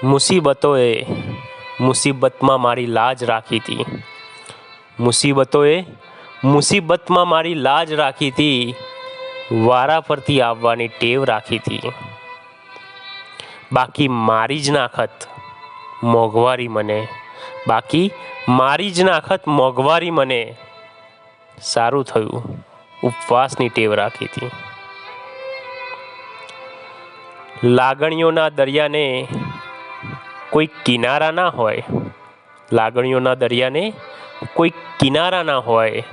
મુસીબતોએ મુસીબતમાં મારી લાજ રાખી હતી. મુસીબતોએ મુસીબતમાં મારી લાજ રાખી હતી. વારા ફરતી આવવાની ટેવ રાખી હતી. બાકી મારી જ નાખત મોંઘવારી મને, બાકી મારી જ નાખત મોંઘવારી મને. સારું થયું ઉપવાસની ટેવ રાખી હતી. લાગણીઓના દરિયાને કોઈ કિનારા ના હોય, લાગણીઓના દરિયાને કોઈ કિનારા ના હોય.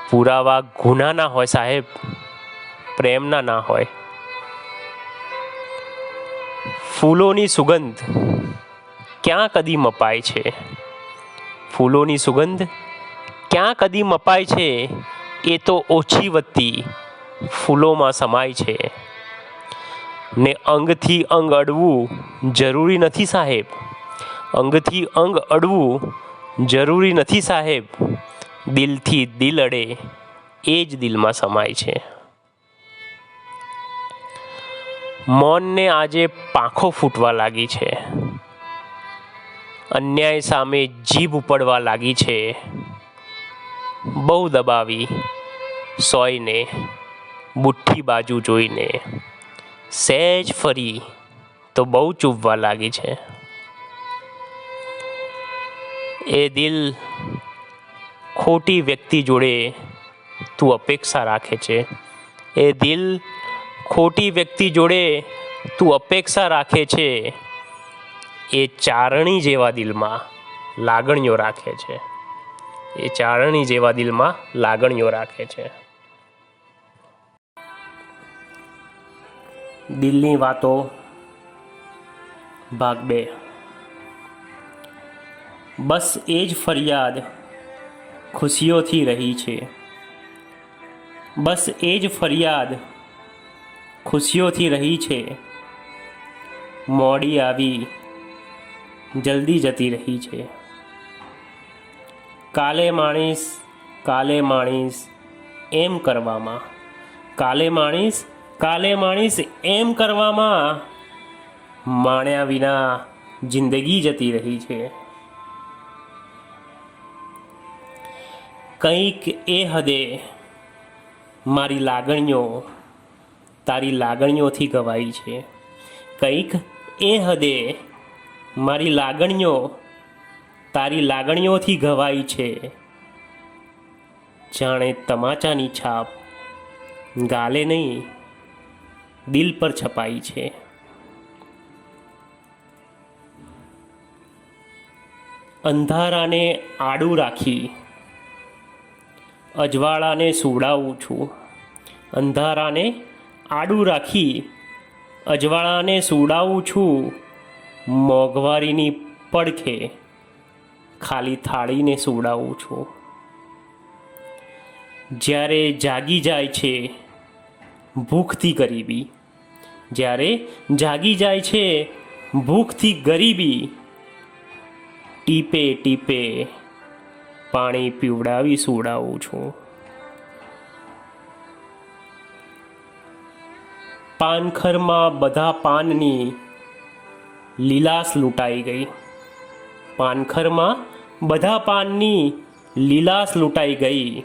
પુરાવા ગુના ના હોય સાહેબ, પ્રેમના ના હોય. ફૂલોની સુગંધ ક્યાં કદી મપાય છે, ફૂલોની સુગંધ ક્યાં કદી મપાય છે. એ તો ઓછી વધતી ફૂલોમાં સમાય છે. ને અંગથી અંગ અડવું જરૂરી નથી સાહેબ, અંગથી અંગ અડવું જરૂરી નથી સાહેબ. દિલથી દિલ અડે એ જ દિલમાં સમાય છે. મૌનને આજે પાંખો ફૂટવા લાગી છે. અન્યાય સામે જીભ ઉપડવા લાગી છે. બહુ દબાવી સોયને બુઠ્ઠી બાજુ જોઈને, સહેજ ફરી તો બહુ ચૂપવા લાગી છે. એ દિલ ખોટી વ્યક્તિ જોડે તું અપેક્ષા રાખે છે. એ દિલ ખોટી વ્યક્તિ જોડે તું અપેક્ષા રાખે છે. એ ચારણી જેવા દિલમાં લાગણીઓ રાખે છે. એ ચારણી જેવા દિલમાં લાગણીઓ રાખે છે. દિલની વાતો ભાગ 2. બસ એ જ ફરિયાદ ખુશીઓથી રહી છે. બસ એ જ ફરિયાદ ખુશીઓથી રહી છે. મોડી આવી જલ્દી જતી રહી છે. કાલે માણીશ એમ કરવામાં, કાલે માણીશ એમ કરવામાં, માણ્યા વિના જિંદગી જતી રહી છે. કંઈક એ હદે મારી લાગણીઓ તારી લાગણીઓથી ગવાઈ છે. કંઈક એ હદે મારી લાગણીઓ તારી લાગણીઓથી ઘવાઈ છે. જાણે તમાચાની છાપ ગાલે નહીં દિલ પર છપાઈ છે. અંધારાને આડું રાખી અજવાળાને સુવડાવું છું. અંધારાને આડું રાખી અજવાળાને સુવડાવું છું. મોંઘવારીની પડખે ખાલી થાળીને સુવડાવું છું. જ્યારે જાગી જાય છે ભૂખથી ગરીબી, જ્યારે જાગી જાય છે ભૂખથી ગરીબી, ટીપે ટીપે પાણી પીવડાવી સુવડાવું છું. પાનખરમાં બધા પાનની લીલાશ લૂંટાઈ ગઈ. પાનખરમાં બધા પાનની લીલાશ લૂંટાઈ ગઈ.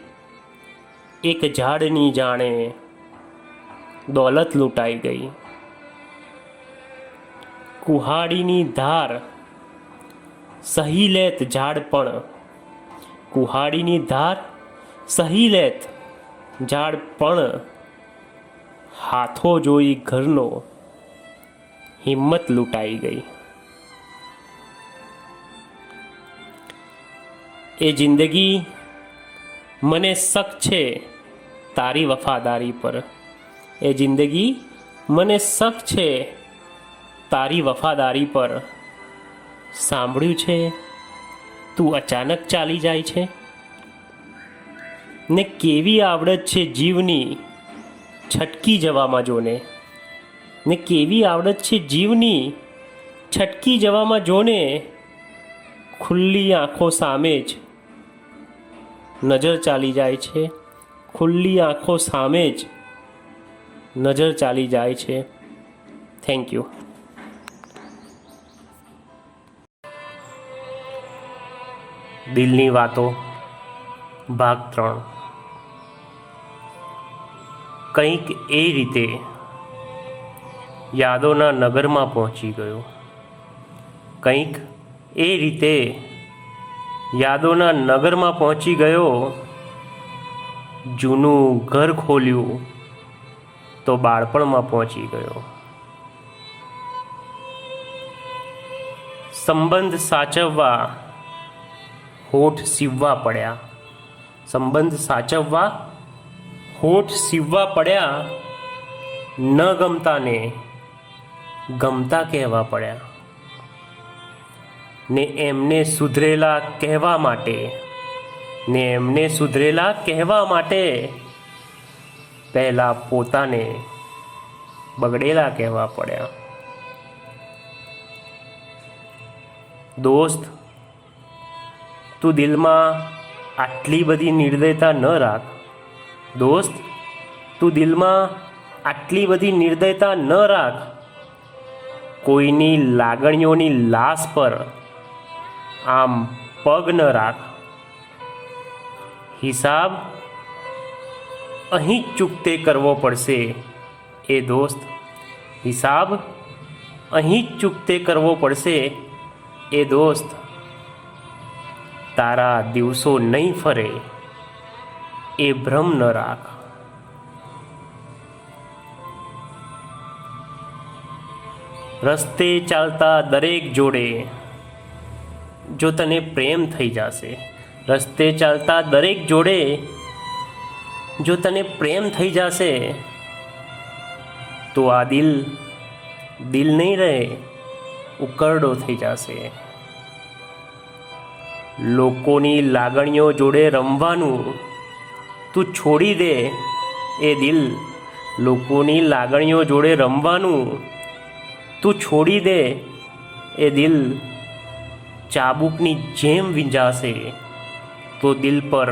એક ઝાડની જાણે દોલત લૂંટાઈ ગઈ. કુહાડીની ધાર સહી લેત ઝાડ પણ, કુહાડીની ધાર સહી લેત ઝાડ પણ, હાથો જોઈ ઘરનો હિંમત લૂંટાઈ ગઈ. એ જિંદગી મને શક છે તારી વફાદારી પર. એ જિંદગી મને શક છે તારી વફાદારી પર. સાંભળ્યું છે તું અચાનક ચાલી જાય છે. ને કેવી આવડત છે જીવની છટકી જવામાં જોને. ને કેવી આવડત છે જીવની છટકી જવામાં જોને. ખુલ્લી આંખો સામે જ નજર ચાલી જાય છે. ખુલ્લી આંખો સામે જ નજર ચાલી જાય છે. Thank you. દિલની વાતો ભાગ 3. કંઈક એ રીતે યાદોના નગરમાં પહોંચી ગયો. કંઈક એ રીતે યાદોના નગરમાં પહોંચી ગયો. જૂનું ઘર ખોલ્યું તો બાળપણમાં પહોંચી ગયો. સંબંધ સાચવવા હોઠ સીવવા પડ્યા. સંબંધ સાચવવા હોઠ સીવવા પડ્યા. ન ગમતાને ગમતા કહેવા પડ્યા. ને એમને સુધરેલા કહેવા માટે પહેલાં પોતાને બગડેલા કહેવા પડ્યા. દોસ્ત, તું દિલમાં આટલી બધી નિર્દયતા ન રાખ. દોસ્ત, તું દિલમાં આટલી બધી નિર્દયતા ન રાખ. કોઈની લાગણીઓની લાશ પર આમ પગ ન રાખ. હિસાબ અહીં જ ચૂકતે કરવો પડશે એ દોસ્ત. હિસાબ અહીં જ ચૂકતે કરવો પડશે એ દોસ્ત. તારા દિવસો નહીં ફરે એ ભ્રમ ન રાખ. રસ્તે ચાલતા દરેક જોડે જો તને પ્રેમ થઈ જશે. રસ્તે ચાલતા દરેક જોડે જો તને પ્રેમ થઈ જશે તો આ દિલ નહીં રહે, ઉકરડો થઈ જશે. લોકોની લાગણીઓ જોડે રમવાનું તું છોડી દે એ દિલ. લોકોની લાગણીઓ જોડે રમવાનું તું છોડી દે એ દિલ. ચાબુકની જેમ વીંજાશે તો દિલ પર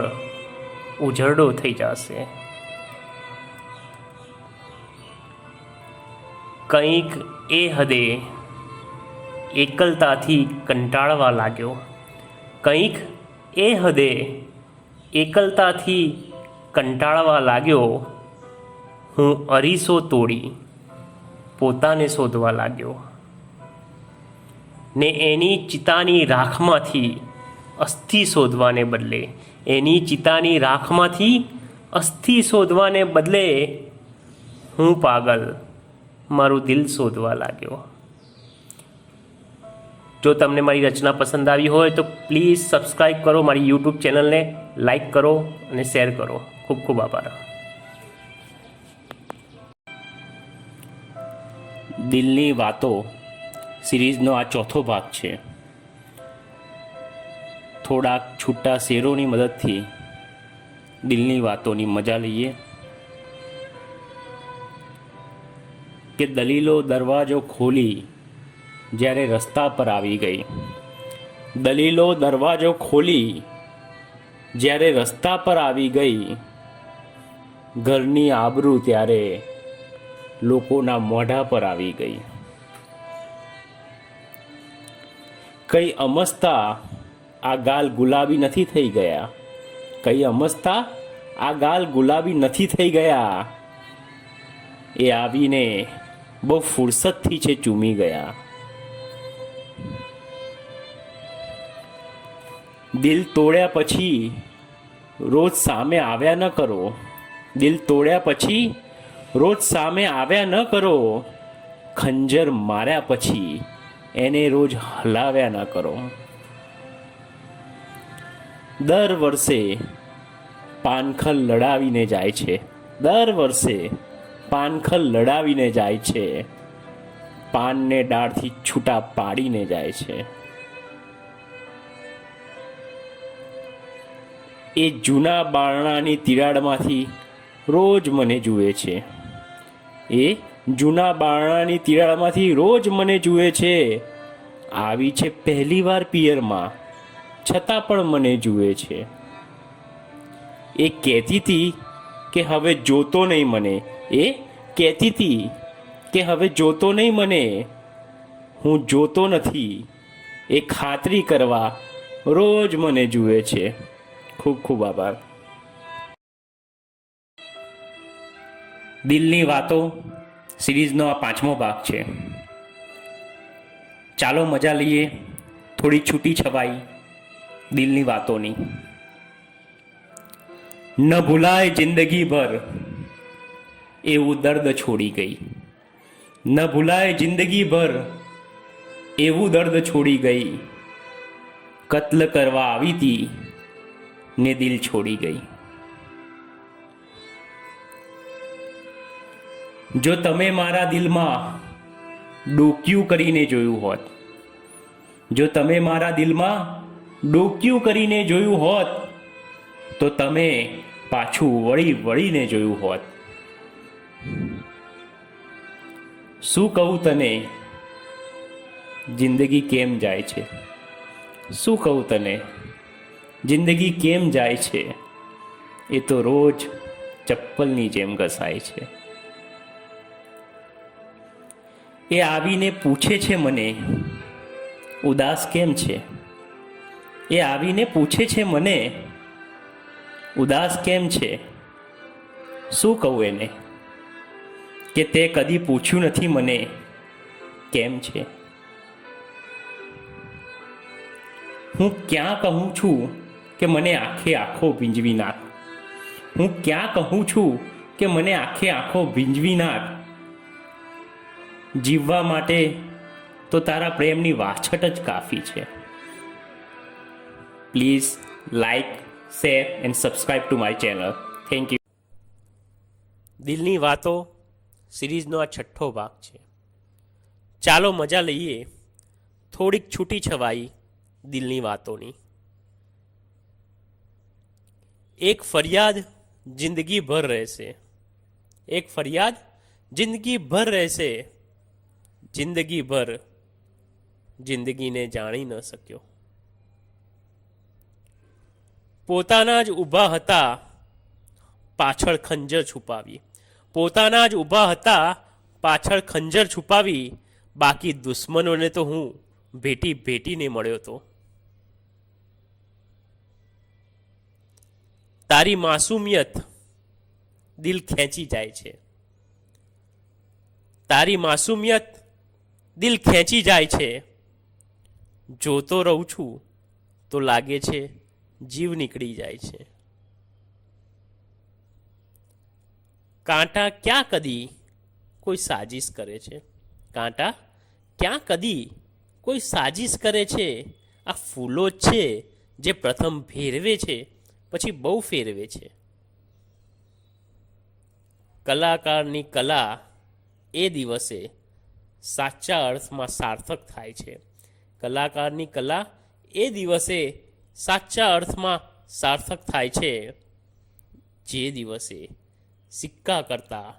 ઉજરડો થઈ જશે. કંઈક એ હદે એકલતાથી કંટાળવા લાગ્યો. કંઈક એ હદે એકલતાથી કંટાળવા લાગ્યો. હું અરીસો તોડી પોતાને શોધવા લાગ્યો. ને એની ચિતાની રાખમાંથી અસ્થિ શોધવાને બદલે એની ચિતાની રાખમાંથી અસ્થિ શોધવાને બદલે હું પાગલ મારું દિલ શોધવા લાગ્યો. જો તમને મારી રચના પસંદ આવી હોય તો પ્લીઝ સબસ્ક્રાઈબ કરો. મારી યુટ્યુબ ચેનલને લાઈક કરો અને શેર કરો. ખૂબ ખૂબ આભાર. દિલની વાતો સિરીઝનો આ ચોથો ભાગ છે. થોડાક છૂટા શેરોની મદદથી દિલની વાતોની મજા લઈએ. કે દલીલો દરવાજો ખોલી જ્યારે રસ્તા પર આવી ગઈ. દલીલો દરવાજો ખોલી જ્યારે રસ્તા પર આવી ગઈ. ઘરની આબરૂ ત્યારે લોકોના મોઢા પર આવી ગઈ. કઈ અમસ્તા આ ગાલ ગુલાબી નથી થઈ ગયા. કઈ અમસ્તા આ ગાલ ગુલાબી નથી થઈ ગયા. એ આવીને બહુ ફુરસતથી છે ચૂમી ગયા. દિલ તોડ્યા પછી રોજ સામે આવ્યા ન કરો. દિલ તોડ્યા પછી રોજ સામે આવ્યા ન કરો. ખંજર માર્યા પછી એને રોજ હલાવ્યા ન કરો. દર વર્ષે પાનખર લડાવીને જાય છે. દર વર્ષે પાનખર લડાવીને જાય છે. પાનને ડાળથી છૂટા પાડીને જાય છે. એ જૂના બારણાની તિરાડમાંથી રોજ મને જુએ છે. એ જૂના બારણાની તિરાડમાંથી રોજ મને જુએ છે. આવી છે પહેલી વાર પિયરમાં, છતાં પણ મને જુએ છે. એ કહેતી હતી કે હવે જોતો નહીં મને. એ કહેતી હતી કે હવે જોતો નહીં મને. હું જોતો નથી એ ખાતરી કરવા રોજ મને જુએ છે. ખૂબ ખૂબ આભાર. દિલની વાતો સિરીઝનો આ 5મો ભાગ છે. ચાલો મજા લઈએ થોડી છૂટી છવાઈ દિલની વાતોની. ન ભૂલાય જિંદગી ભર એવું દર્દ છોડી ગઈ. ન ભૂલાય જિંદગી ભર એવું દર્દ છોડી ગઈ. કત્લ કરવા આવી તી ને દિલ છોડી ગઈ. જો તમે મારા દિલમાં ડોક્યું કરીને જોયું હોત, જો તમે મારા દિલમાં ડોક્યું કરીને જોયું હોત, તો તમે પાછું વળી વળીને જોયું હોત. શું કહું તને જિંદગી કેમ જાય છે? શું કહું તને જિંદગી કેમ જાય છે? એ તો રોજ ચપ્પલની જેમ ઘસાય છે. એ આવીને પૂછે છે મને ઉદાસ કેમ છે? એ આવીને પૂછે છે મને ઉદાસ કેમ છે? શું કહું એને કે તે કદી પૂછ્યું નથી મને કેમ છે? હું ક્યાં કહું છું કે મને આખે આખો ભીંજવી નાખ. હું ક્યાં કહું છું કે મને આખે આખો ભીંજવી નાખ. જીવવા માટે તો તારા પ્રેમની વાછટ જ કાફી છે. Please like, share and subscribe to my channel. Thank you. દિલની વાતો સિરીઝનો આ 6થો ભાગ છે. ચાલો મજા લઈએ થોડીક છૂટી છવાઈ દિલની વાતોની. એક ફરિયાદ જિંદગી ભર રહેશે. એક ફરિયાદ જિંદગી ભર રહેશે. જિંદગી ભર જિંદગીને જાણી ન શક્યો. પોતાના જ ઊભા હતા પાછળ ખંજર છુપાવી. પોતાના જ ઊભા હતા પાછળ ખંજર છુપાવી. બાકી દુશ્મનોને તો હું ભેટી ભેટીને મળ્યો તો. તારી માસુમિયત દિલ ખેંચી જાય છે. તારી માસુમિયત દિલ ખેંચી જાય છે. જોતો રહું છું તો લાગે છે જીવ નીકળી જાય છે. કાંટા ક્યાં કદી કોઈ સાજિશ કરે છે? કાંટા ક્યાં કદી કોઈ સાજિશ કરે છે? આ ફૂલો જ છે જે પ્રથમ ભેરવે છે પછી બહુ ફેરવે છે. કલાકારની કલા એ દિવસે સાચા અર્થમાં સાર્થક થાય છે. કલાકારની કલા એ દિવસે સાચા અર્થમાં સાર્થક થાય છે. જે દિવસે સિક્કા કરતાં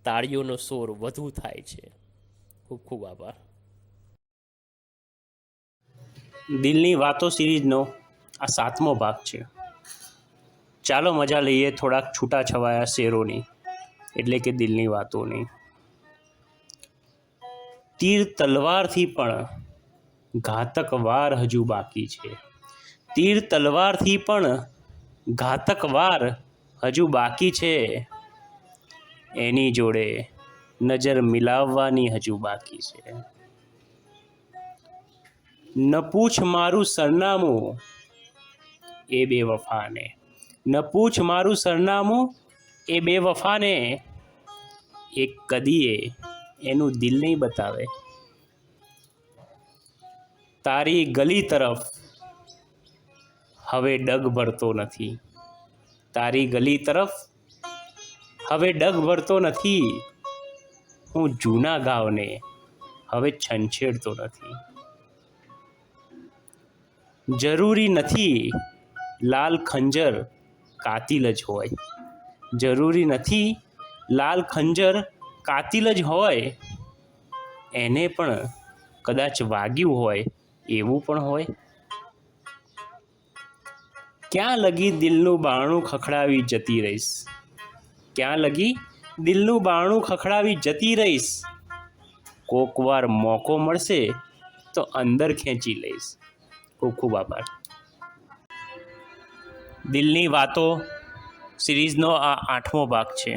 તાળીઓનો શોર વધુ થાય છે. ખૂબ ખૂબ આભાર. દિલની વાતો સિરીઝનો આ 7મો ભાગ છે. ચાલો મજા લઈએ થોડાક છૂટા છવાયા શેરોની, એટલે કે દિલની વાતોની. તીર તલવારથી પણ ઘાતક વાર હજુ બાકી છે. તીર તલવારથી પણ ઘાતક વાર હજુ બાકી છે. એની જોડે નજર મિલાવવાની હજુ બાકી છે. ન પૂછ મારું સરનામું એ બેવફાને. ન પૂછ મારું સરનામું એ બેવફાને. એક કદીએ એનું દિલ નહીં બતાવે. તારી ગલી તરફ હવે ડગ ભરતો નથી. તારી ગલી તરફ હવે ડગ ભરતો નથી. હું જૂના ગાવને હવે છંછેડતો નથી. જરૂરી નથી લાલ ખંજર કાતિલ જ હોય. જરૂરી નથી લાલ ખંજર કાતિલ જ હોય. એને પણ કદાચ વાગ્યું હોય એવું પણ હોય. ક્યાં લગી દિલનું બારણું ખખડાવી જતી રહીશ? ક્યાં લગી દિલનું બારણું ખખડાવી જતી રહીશ? કોક વાર મોકો મળશે તો અંદર ખેંચી લઈશ. ખૂબ ખૂબ આભાર. દિલની વાતો સિરીઝનો આ 8મો ભાગ છે.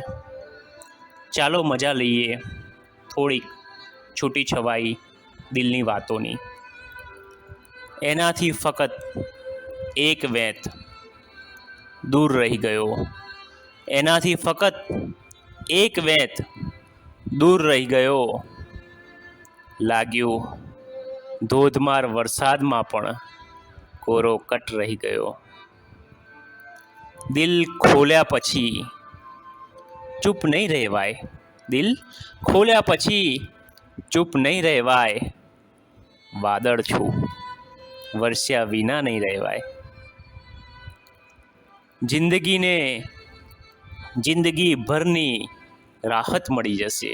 ચાલો મજા લઈએ થોડીક છૂટી છવાઈ દિલની વાતોની. એનાથી ફક્ત એક વેત દૂર રહી ગયો, એનાથી ફક્ત એક વેત દૂર રહી ગયો. લાગ્યું ધોધમાર વરસાદમાં પણ કોરો કટ રહી ગયો. દિલ ખોલ્યા પછી ચૂપ નહીં રહેવાય, દિલ ખોલ્યા પછી ચૂપ નહીં રહેવાય. વાદળ છું વરસ્યા વિના નહીં રહેવાય. જિંદગીભરની રાહત મળી જશે,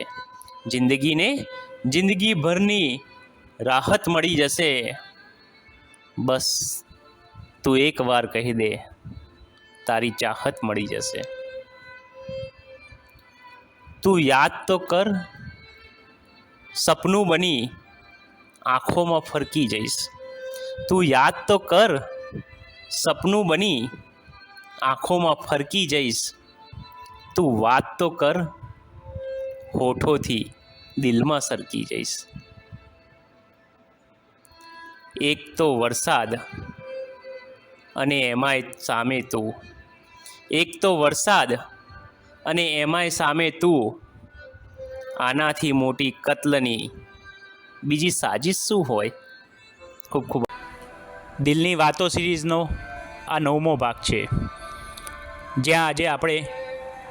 જિંદગીભરની રાહત મળી જશે. બસ તું એકવાર કહી દે તારી ચાહત મળી જશે. તું યાદ તો કર સપનું બની આંખોમાં ફરકી જઈશ. તું યાદ તો કર સપનું બની આંખોમાં ફરકી જઈશ. તું વાત તો કર હોઠોથી દિલમાં સરકી જઈશ. એક તો વરસાદ અને એમાંય સામે તું, એક તો વરસાદ અને એમાંય સામે તું. આનાથી મોટી કત્લની બીજી સાજિશ શું હોય? ખૂબ ખૂબ. દિલની વાતો સિરીઝનો આ 9મો ભાગ છે, જ્યાં આજે આપણે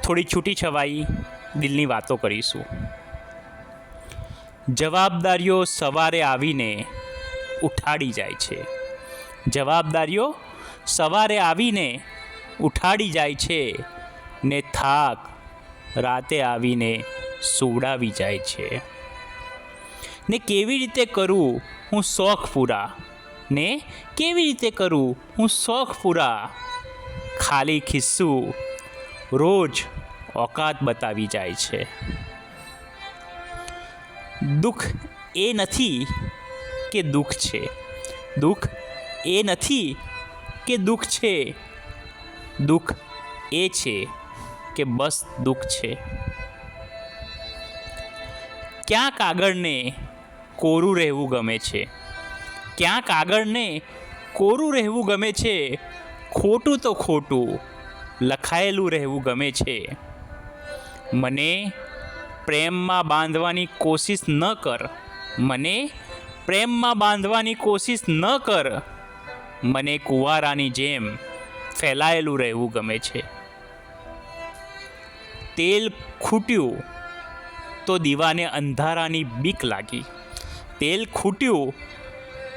થોડી છૂટી છવાઈ દિલની વાતો કરીશું. જવાબદારીઓ સવારે આવીને ઉઠાડી જાય છે, જવાબદારીઓ સવારે આવીને ઉઠાડી જાય છે ને થાક રાતે આવીને સુવડાવી જાય છે. ને કેવી રીતે કરું હું શોખ પૂરા, ને કેવી રીતે કરું હું શોખ પૂરા. ખાલી ખિસ્સું રોજ ઓકાત બતાવી જાય છે. દુઃખ એ નથી કે દુઃખ છે, દુઃખ એ નથી કે દુઃખ છે. દુઃખ એ છે કે બસ દુઃખ છે. ક્યાંક આગળને કોરું રહેવું ગમે છે, ક્યાંક આગળને કોરું રહેવું ગમે છે. ખોટું તો ખોટું લખાયેલું રહેવું ગમે છે. મને પ્રેમમાં બાંધવાની કોશિશ ન કર, મને પ્રેમમાં બાંધવાની કોશિશ ન કર. મને કુંવારાની જેમ ફેલાયેલું રહેવું ગમે છે. તેલ ખૂટ્યું તો દીવાને અંધારાની બીક લાગી, તેલ ખૂટ્યું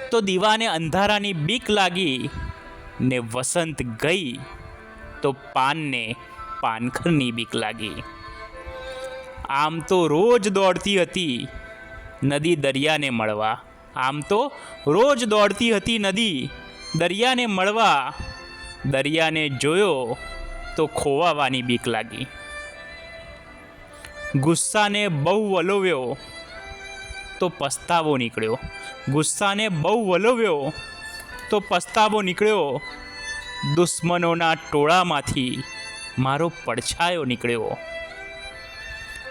તો દીવાને અંધારાની બીક લાગી. ને વસંત ગઈ તો પાનને પાનખરની બીક લાગી. આમ તો રોજ દોડતી હતી નદી દરિયાને મળવા, આમ તો રોજ દોડતી હતી નદી દરિયાને મળવા. દરિયાને જોયો તો ખોવાવાની બીક લાગી. ગુસ્સાને બહુ વલોવ્યો તો પસ્તાવો નીકળ્યો, ગુસ્સાને બહુ વલોવ્યો તો પસ્તાવો નીકળ્યો. દુશ્મનોના ટોળામાંથી મારો પડછાયો નીકળ્યો.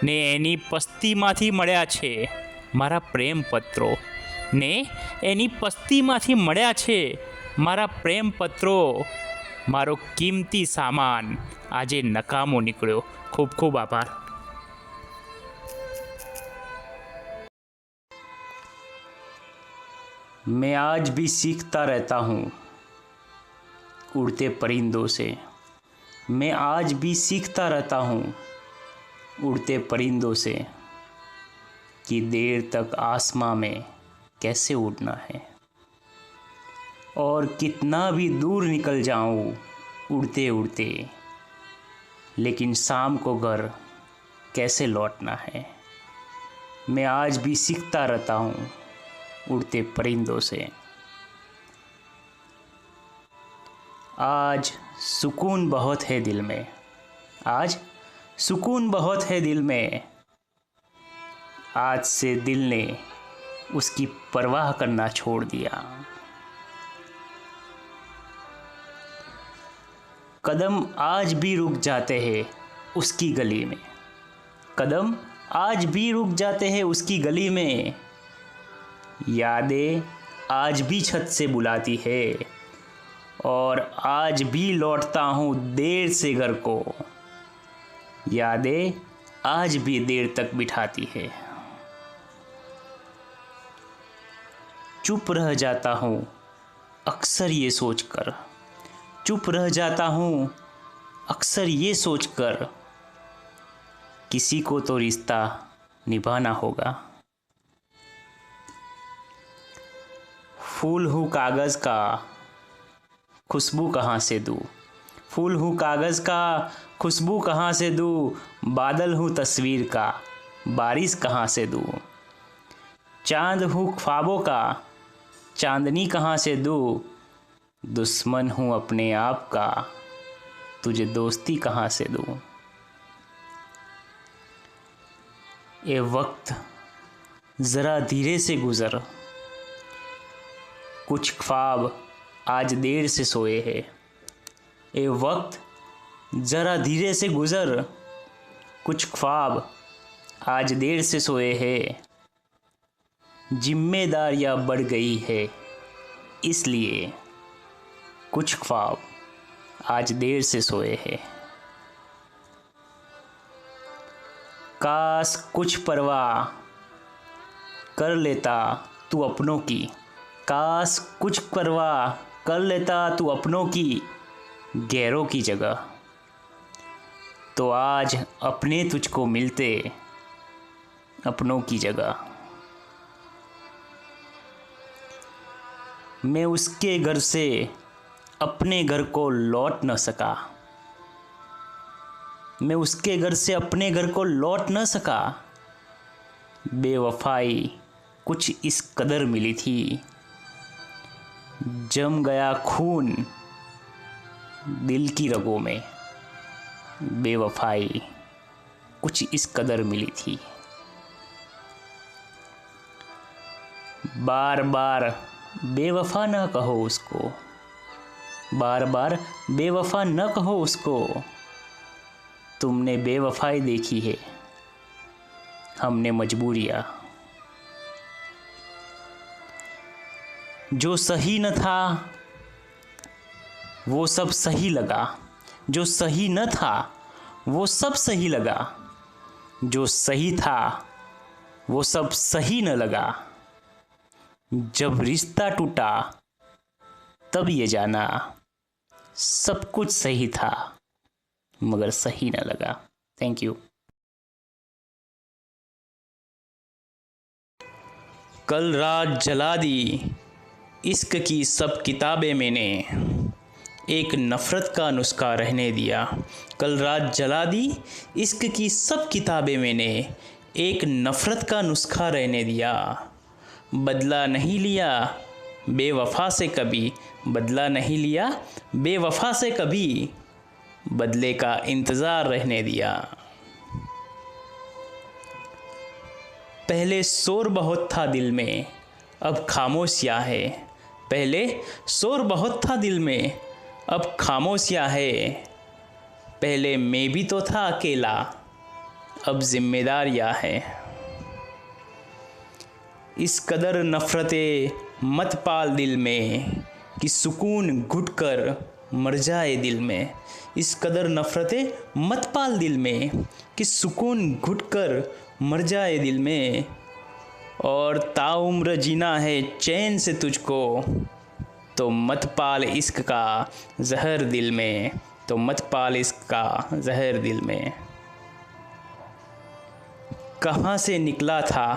ને એની પસ્તીમાંથી મળ્યા છે મારા પ્રેમ પત્રો, ને એની પસ્તીમાંથી મળ્યા છે મારા પ્રેમ પત્રો. મારો કિંમતી સામાન આજે નકામો નીકળ્યો. ખૂબ ખૂબ આભાર. मैं आज भी सीखता रहता हूँ उड़ते परिंदों से, मैं आज भी सीखता रहता हूँ उड़ते परिंदों से कि देर तक आसमां में कैसे उड़ना है और कितना भी दूर निकल जाऊँ उड़ते उड़ते, लेकिन शाम को घर कैसे लौटना है. मैं आज भी सीखता रहता हूँ उड़ते परिंदों से. आज सुकून बहुत है दिल में, आज सुकून बहुत है दिल में. आज से दिल ने उसकी परवाह करना छोड़ दिया. कदम आज भी रुक जाते हैं उसकी गली में, कदम आज भी रुक जाते हैं उसकी गली में, यादें आज भी छत से बुलाती है और आज भी लौटता हूँ देर से घर को, यादें आज भी देर तक बिठाती है। चुप रह जाता हूँ अक्सर ये सोचकर, चुप रह जाता हूँ अक्सर ये सोचकर, किसी को तो रिश्ता निभाना होगा। फूल हूँ कागज़ का खुशबू कहाँ से दूँ, फूल हूँ कागज़ का खुशबू कहाँ से दूँ, बादल हूँ तस्वीर का बारिश कहाँ से दूँ, चाँद हूँ ख्वाबों का चांदनी कहाँ से दूँ, दुश्मन हूँ अपने आप का तुझे दोस्ती कहाँ से दूँ। ये वक्त ज़रा धीरे से गुज़र, कुछ ख्वाब आज देर से सोए हैं। ये वक्त ज़रा धीरे से गुज़र, कुछ ख्वाब आज देर से सोए हैं। जिम्मेदारियाँ बढ़ गई है इसलिए कुछ ख्वाब आज देर से सोए हैं। काश कुछ परवाह कर लेता तू अपनों की, काश कुछ परवाह कर लेता तू अपनों की, गैरों की जगह तो आज अपने तुझको मिलते अपनों की जगह। मैं उसके घर से अपने घर को लौट न सका, मैं उसके घर से अपने घर को लौट न सका, बेवफाई कुछ इस कदर मिली थी, जम गया खून दिल की रगों में, बेवफाई कुछ इस कदर मिली थी। बार बार बेवफा न कहो उसको, बार बार बेवफा न कहो उसको, तुमने बेवफाई देखी है हमने मजबूरियाँ। जो सही न था वो सब सही लगा, जो सही न था वो सब सही लगा, जो सही था वो सब सही न लगा। जब रिश्ता टूटा तब ये जाना सब कुछ सही था मगर सही न लगा। Thank you. कल रात जला दी इश्क की सब किताबें मैंने, एक नफ़रत का नुस्खा रहने दिया। कल रात जला दी इश्क की सब किताबें मैंने, एक नफ़रत का नुस्खा रहने दिया। बदला नहीं लिया बेवफा से कभी, बदला नहीं लिया बेवफा से कभी, बदले का इंतज़ार रहने दिया। पहले शोर बहुत था दिल में अब खामोशियाँ है, पहले शोर बहुत था दिल में अब खामोशियाँ है, पहले मैं भी तो था अकेला अब जिम्मेदारियाँ है। इस कदर नफ़रतें मत पाल दिल में कि सुकून घुट कर मर जाए दिल में, इस कदर नफ़रतें मत पाल दिल में कि सुकून घुट कर मर जाए दिल में। और ताउम्र जीना है चैन से तुझको तो मत पाल इश्क का जहर दिल में, तो मत पाल इश्क का जहर दिल में। कहाँ से निकला था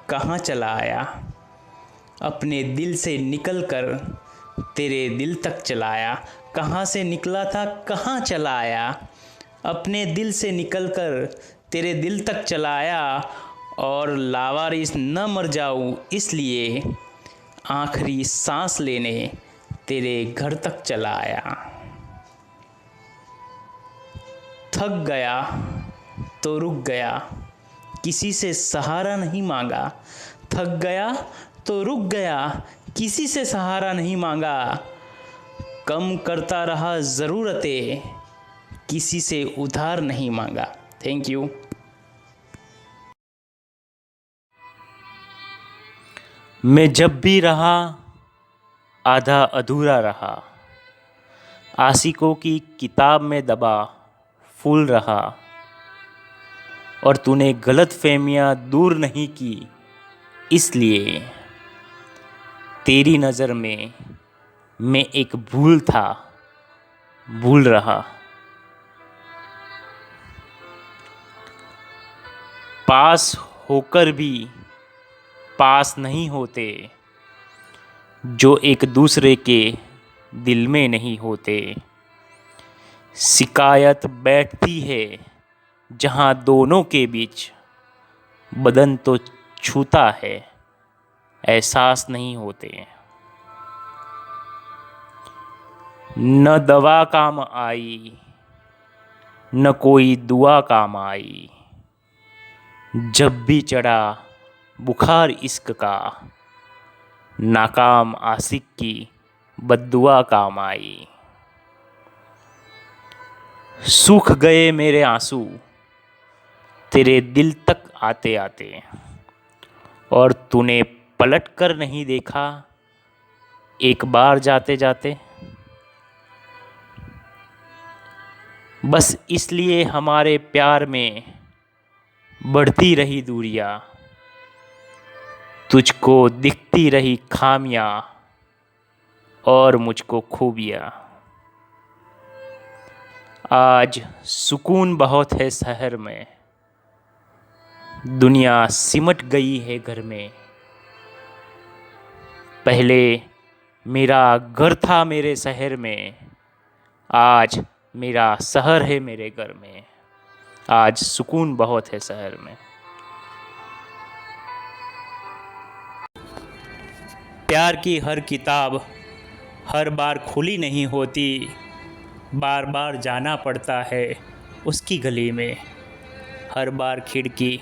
कहाँ चला आया, अपने दिल से निकल कर तेरे दिल तक चलाया। कहाँ से निकला था कहाँ चला आया, अपने दिल से निकल कर तेरे दिल तक चलाया। और लावारिस न मर जाऊँ इसलिए आखिरी सांस लेने तेरे घर तक चला आया। थक गया तो रुक गया किसी से सहारा नहीं मांगा, थक गया तो रुक गया किसी से सहारा नहीं मांगा। कम करता रहा ज़रूरतें, किसी से उधार नहीं मांगा। Thank you. मैं जब भी रहा आधा अधूरा रहा, आशिकों की किताब में दबा फूल रहा, और तूने गलत फहमियाँ दूर नहीं की, इसलिए तेरी नज़र में मैं एक भूल था, भूल रहा। पास होकर भी पास नहीं होते, जो एक दूसरे के दिल में नहीं होते। शिकायत बैठती है जहाँ दोनों के बीच, बदन तो छूता है, एहसास नहीं होते। न दवा काम आई, न कोई दुआ काम आई, जब भी चढ़ा बुखार इश्क का, नाकाम आशिक की बद्दुआ काम आई। सूख गए मेरे आंसू तेरे दिल तक आते आते, और तूने पलट कर नहीं देखा एक बार जाते जाते। बस इसलिए हमारे प्यार में बढ़ती रही दूरियां, तुझको दिखती रही खामियां और मुझको खूबियां। आज सुकून बहुत है शहर में, दुनिया सिमट गई है घर में। पहले मेरा घर था मेरे शहर में, आज मेरा शहर है मेरे घर में। आज सुकून बहुत है शहर में। प्यार की हर किताब हर बार खुली नहीं होती, बार बार जाना पड़ता है उसकी गली में। हर बार खिड़की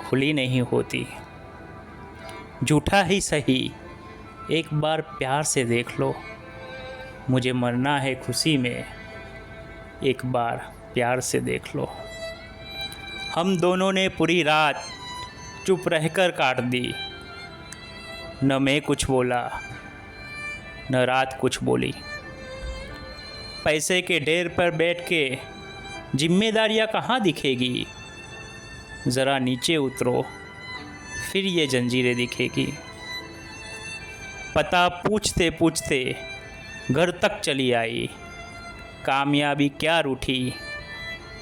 खुली नहीं होती, झूठा ही सही एक बार प्यार से देख लो। मुझे मरना है खुशी में, एक बार प्यार से देख लो। हम दोनों ने पूरी रात चुप रहकर काट दी, न मैं कुछ बोला न रात कुछ बोली। पैसे के ढेर पर बैठ के जिम्मेदारियां कहाँ दिखेगी, ज़रा नीचे उतरो फिर ये जंजीरें दिखेगी। पता पूछते पूछते घर तक चली आई, कामयाबी क्या रूठी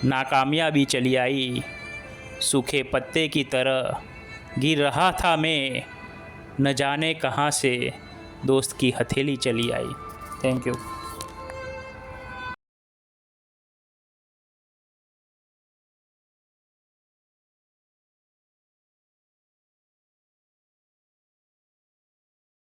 नाकामयाबी चली आई। सूखे पत्ते की तरह गिर रहा था मैं, न जाने कहाँ से दोस्त की हथेली चली आई। Thank you.